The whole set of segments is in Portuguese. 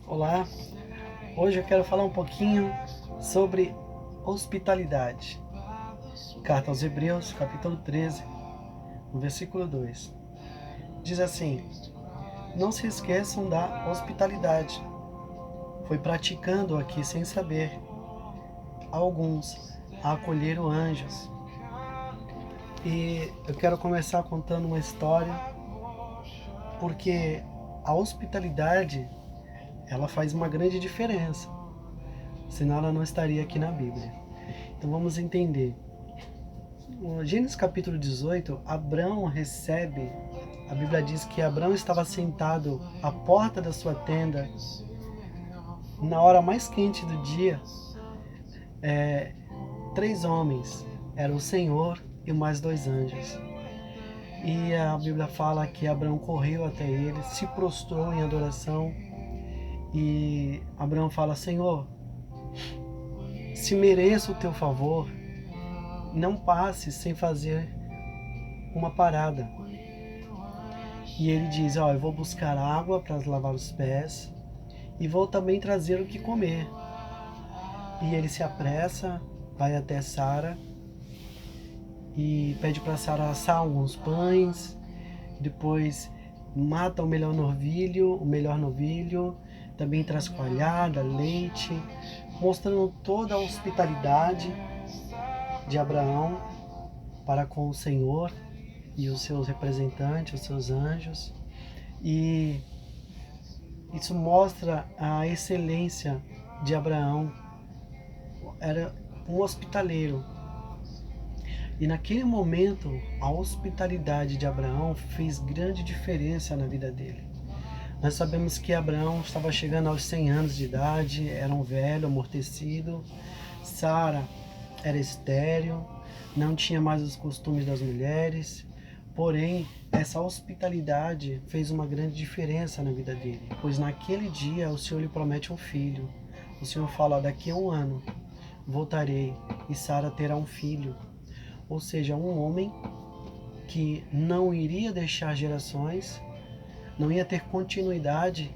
Olá, hoje eu quero falar um pouquinho sobre hospitalidade. Carta aos Hebreus, capítulo 13, no versículo 2. Diz assim: Não se esqueçam da hospitalidade. Foi praticando aqui sem saber alguns acolheram anjos. E eu quero começar contando uma história, porque a hospitalidade ela faz uma grande diferença, senão ela não estaria aqui na Bíblia. Então vamos entender. No Gênesis capítulo 18, Abrão recebe, a Bíblia diz que Abrão estava sentado à porta da sua tenda, na hora mais quente do dia, três homens, era o Senhor e mais dois anjos. E a Bíblia fala que Abrão correu até ele, se prostrou em adoração, e Abrão fala: Senhor, se mereço o teu favor, não passe sem fazer uma parada. E ele diz: eu vou buscar água para lavar os pés e vou também trazer o que comer. E ele se apressa, vai até Sara e pede para Sara assar alguns pães, depois mata o melhor novilho, também traz coalhada, leite, mostrando toda a hospitalidade de Abraão para com o Senhor e os seus representantes, os seus anjos. E isso mostra a excelência de Abraão. Era um hospitaleiro. E naquele momento, a hospitalidade de Abraão fez grande diferença na vida dele. Nós sabemos que Abraão estava chegando aos 100 anos de idade, era um velho, amortecido. Sara era estéril, não tinha mais os costumes das mulheres. Porém, essa hospitalidade fez uma grande diferença na vida dele, pois naquele dia o Senhor lhe promete um filho. O Senhor fala: daqui a um ano voltarei e Sara terá um filho. Ou seja, um homem que não iria deixar gerações, não ia ter continuidade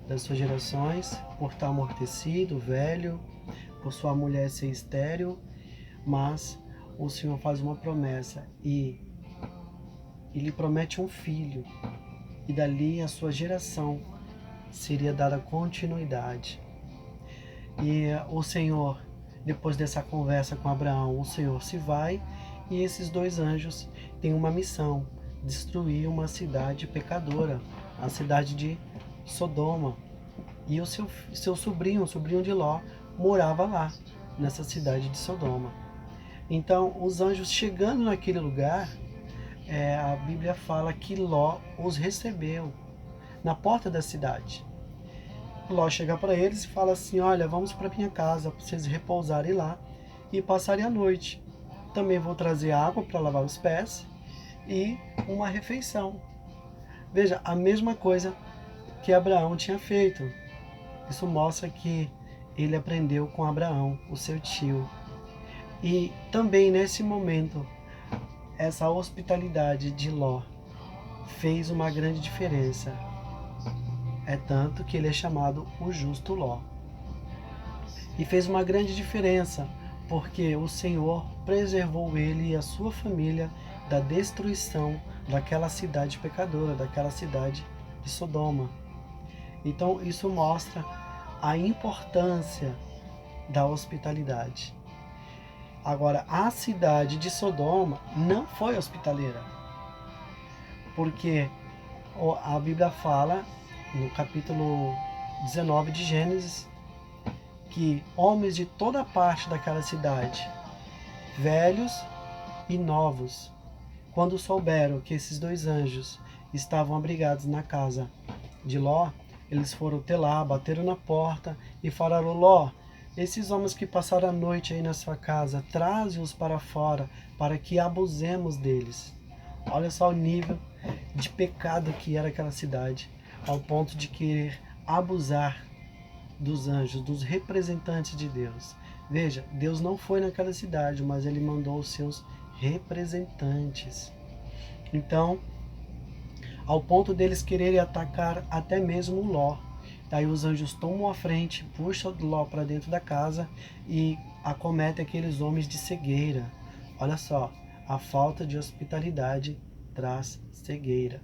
das suas gerações, por estar amortecido, velho, por sua mulher ser estéril, mas o Senhor faz uma promessa e lhe promete um filho, e dali a sua geração seria dada continuidade. E o Senhor, depois dessa conversa com Abraão, o Senhor se vai e esses dois anjos têm uma missão: destruir uma cidade pecadora, a cidade de Sodoma. E o seu sobrinho, o sobrinho de Ló, morava lá, nessa cidade de Sodoma. Então, os anjos chegando naquele lugar, a Bíblia fala que Ló os recebeu na porta da cidade. Ló chega para eles e fala assim: olha, vamos para minha casa, para vocês repousarem lá e passarem a noite. Também vou trazer água para lavar os pés e uma refeição. Veja, a mesma coisa que Abraão tinha feito. Isso mostra que ele aprendeu com Abraão, o seu tio. E também nesse momento, essa hospitalidade de Ló fez uma grande diferença. É tanto que ele é chamado o justo Ló. E fez uma grande diferença, porque o Senhor preservou ele e a sua família da destruição daquela cidade pecadora, daquela cidade de Sodoma. Então isso mostra a importância da hospitalidade. Agora, a cidade de Sodoma não foi hospitaleira, porque a Bíblia fala no capítulo 19 de Gênesis que homens de toda parte daquela cidade, velhos e novos, quando souberam que esses dois anjos estavam abrigados na casa de Ló, eles foram até lá, bateram na porta e falaram: Ló, esses homens que passaram a noite aí na sua casa, traze-os para fora para que abusemos deles. Olha só o nível de pecado que era aquela cidade, ao ponto de querer abusar dos anjos, dos representantes de Deus. Veja, Deus não foi naquela cidade, mas ele mandou os seus representantes. Então, ao ponto deles quererem atacar até mesmo Ló. Aí os anjos tomam a frente, puxam Ló para dentro da casa e acometem aqueles homens de cegueira. Olha só, a falta de hospitalidade traz cegueira.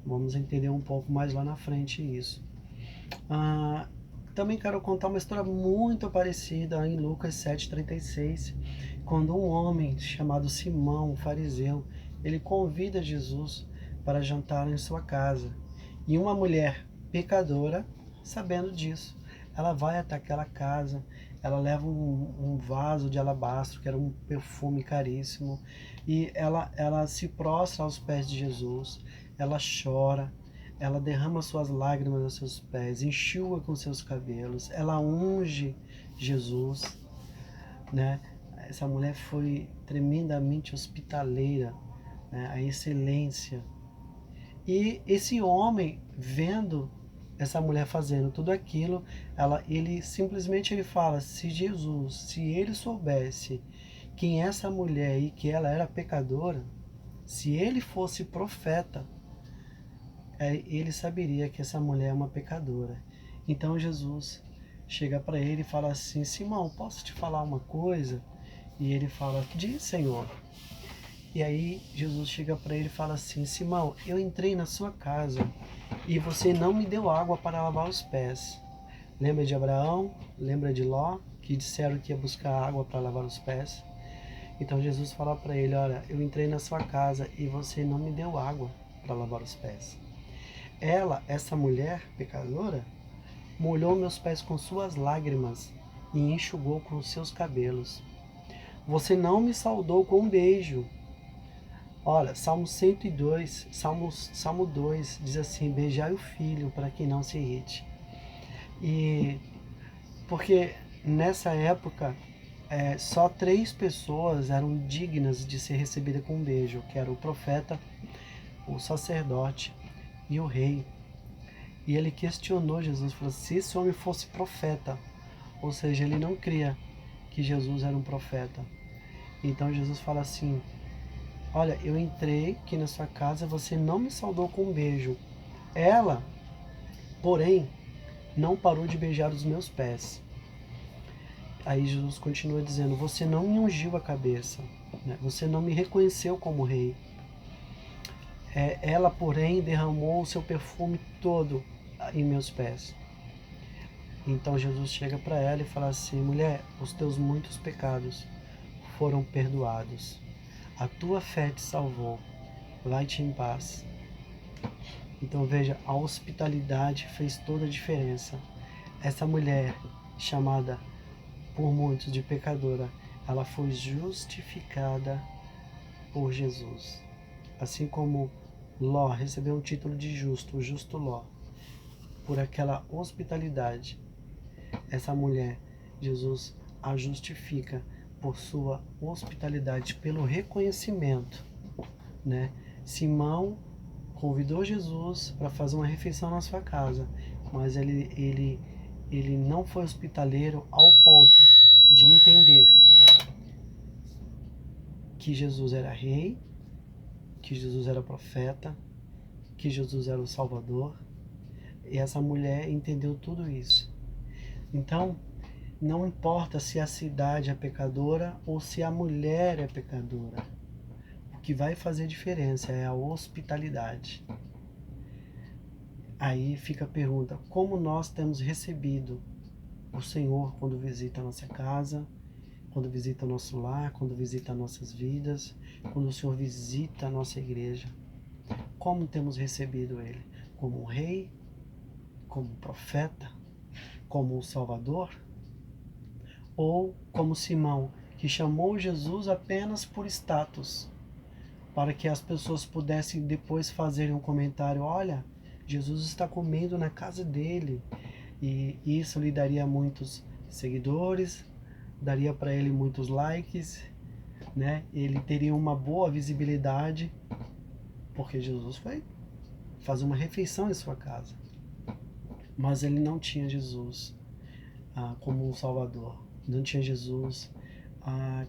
Vamos entender um pouco mais lá na frente isso. Também quero contar uma história muito parecida em Lucas 7,36, quando um homem chamado Simão, um fariseu, ele convida Jesus para jantar em sua casa. E uma mulher pecadora, sabendo disso, ela vai até aquela casa, ela leva um vaso de alabastro, que era um perfume caríssimo, e ela se prostra aos pés de Jesus, ela chora, ela derrama suas lágrimas aos seus pés, enxuga com seus cabelos, ela unge Jesus, né? Essa mulher foi tremendamente hospitaleira, né? A excelência. E esse homem, vendo essa mulher fazendo tudo aquilo, ele simplesmente ele fala: se Jesus, se ele soubesse quem é essa mulher e que ela era pecadora, se ele fosse profeta, ele saberia que essa mulher é uma pecadora. Então Jesus chega para ele e fala assim: Simão, posso te falar uma coisa? E ele fala: diz, Senhor. E aí Jesus chega para ele e fala assim: Simão, eu entrei na sua casa e você não me deu água para lavar os pés. Lembra de Abraão? Lembra de Ló, que disseram que ia buscar água para lavar os pés? Então Jesus fala para ele: olha, eu entrei na sua casa e você não me deu água para lavar os pés. Essa mulher pecadora, molhou meus pés com suas lágrimas e enxugou com seus cabelos. Você não me saudou com um beijo. Olha, Salmo 102, Salmo 2 diz assim: beijai o filho para que não se irrite. E porque nessa época só 3 pessoas eram dignas de ser recebidas com um beijo, que era o profeta, o sacerdote e o rei. E ele questionou Jesus, falou: se esse homem fosse profeta, ou seja, ele não cria que Jesus era um profeta. Então Jesus fala assim: olha, eu entrei aqui na sua casa, você não me saudou com um beijo. Ela, porém, não parou de beijar os meus pés. Aí Jesus continua dizendo: você não me ungiu a cabeça, né? Você não me reconheceu como rei. Ela, porém, derramou o seu perfume todo em meus pés. Então Jesus chega para ela e fala assim: mulher, os teus muitos pecados foram perdoados. A tua fé te salvou. Vai-te em paz. Então veja, a hospitalidade fez toda a diferença. Essa mulher, chamada por muitos de pecadora, ela foi justificada por Jesus. Assim como Ló recebeu o título de justo, o justo Ló, por aquela hospitalidade, essa mulher, Jesus a justifica por sua hospitalidade, pelo reconhecimento, né? Simão convidou Jesus para fazer uma refeição na sua casa, mas ele não foi hospitaleiro ao ponto de entender que Jesus era rei, que Jesus era profeta, que Jesus era o Salvador. E essa mulher entendeu tudo isso. Então, não importa se a cidade é pecadora ou se a mulher é pecadora. O que vai fazer diferença é a hospitalidade. Aí fica a pergunta: como nós temos recebido o Senhor quando visita a nossa casa, quando visita o nosso lar, quando visita nossas vidas, quando o Senhor visita a nossa igreja? Como temos recebido Ele? Como um rei? Como um profeta? Como um salvador? Ou como Simão, que chamou Jesus apenas por status, para que as pessoas pudessem depois fazerem um comentário: olha, Jesus está comendo na casa dele. E isso lhe daria muitos seguidores, daria para ele muitos likes, né? Ele teria uma boa visibilidade, porque Jesus foi fazer uma refeição em sua casa. Mas ele não tinha Jesus como um salvador, não tinha Jesus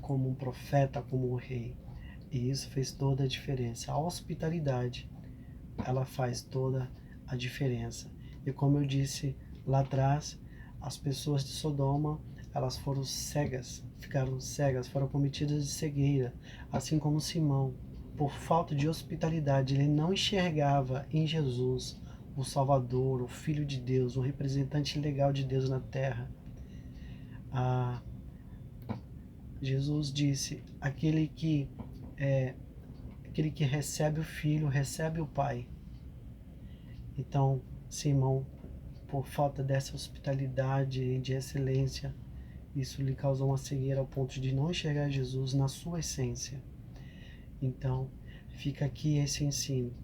como um profeta, como um rei. E isso fez toda a diferença. A hospitalidade, ela faz toda a diferença. E como eu disse Lá atrás, as pessoas de Sodoma, elas foram cegas, ficaram cegas, foram cometidas de cegueira, assim como Simão, por falta de hospitalidade, ele não enxergava em Jesus o Salvador, o Filho de Deus, o representante legal de Deus na terra. Jesus disse: aquele que recebe o Filho, recebe o Pai. Então, Simão, por falta dessa hospitalidade e de excelência, isso lhe causou uma cegueira ao ponto de não enxergar Jesus na sua essência. Então, fica aqui esse ensino.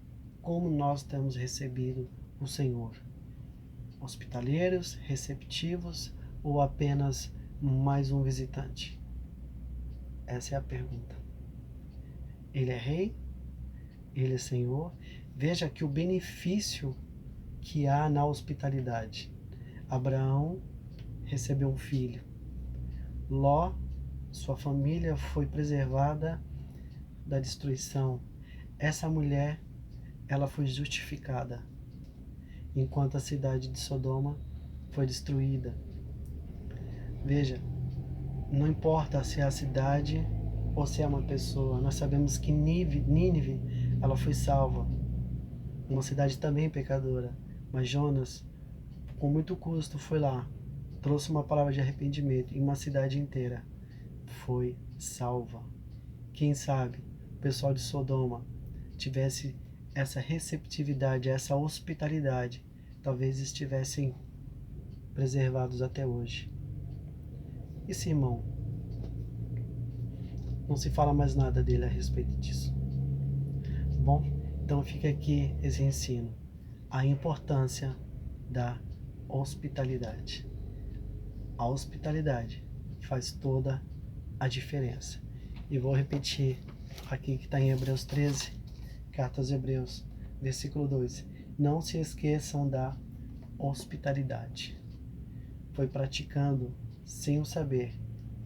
Como nós temos recebido o Senhor? Hospitaleiros, receptivos ou apenas mais um visitante? Essa é a pergunta. Ele é rei? Ele é Senhor? Veja que o benefício que há na hospitalidade. Abraão recebeu um filho. Ló, sua família foi preservada da destruição. Essa mulher, ela foi justificada, enquanto a cidade de Sodoma foi destruída. Veja, não importa se é a cidade ou se é uma pessoa, nós sabemos que Nínive, ela foi salva. Uma cidade também pecadora, mas Jonas, com muito custo, foi lá, trouxe uma palavra de arrependimento e uma cidade inteira foi salva. Quem sabe o pessoal de Sodoma tivesse essa receptividade, essa hospitalidade, talvez estivessem preservados até hoje. E Simão? Não se fala mais nada dele a respeito disso. Bom, então fica aqui esse ensino. A importância da hospitalidade. A hospitalidade faz toda a diferença. E vou repetir aqui que está em Hebreus 13, carta aos Hebreus, versículo 2. Não se esqueçam da hospitalidade. Foi praticando sem o saber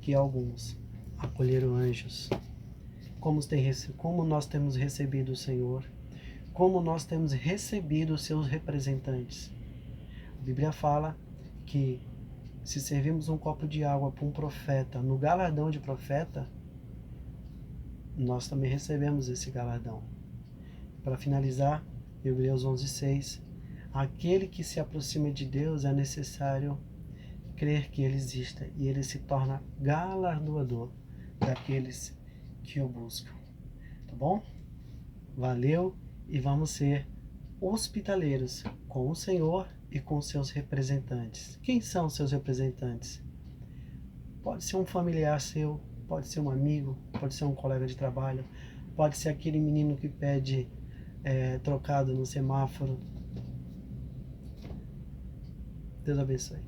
que alguns acolheram anjos. Como nós temos recebido o Senhor, como nós temos recebido os seus representantes. A Bíblia fala que se servimos um copo de água para um profeta, no galardão de profeta, nós também recebemos esse galardão. Para finalizar, Hebreus 11:6, aquele que se aproxima de Deus é necessário crer que Ele exista e Ele se torna galardoador daqueles que o buscam. Tá bom? Valeu e vamos ser hospitaleiros com o Senhor e com seus representantes. Quem são seus representantes? Pode ser um familiar seu, pode ser um amigo, pode ser um colega de trabalho, pode ser aquele menino que pede trocado no semáforo. Deus abençoe.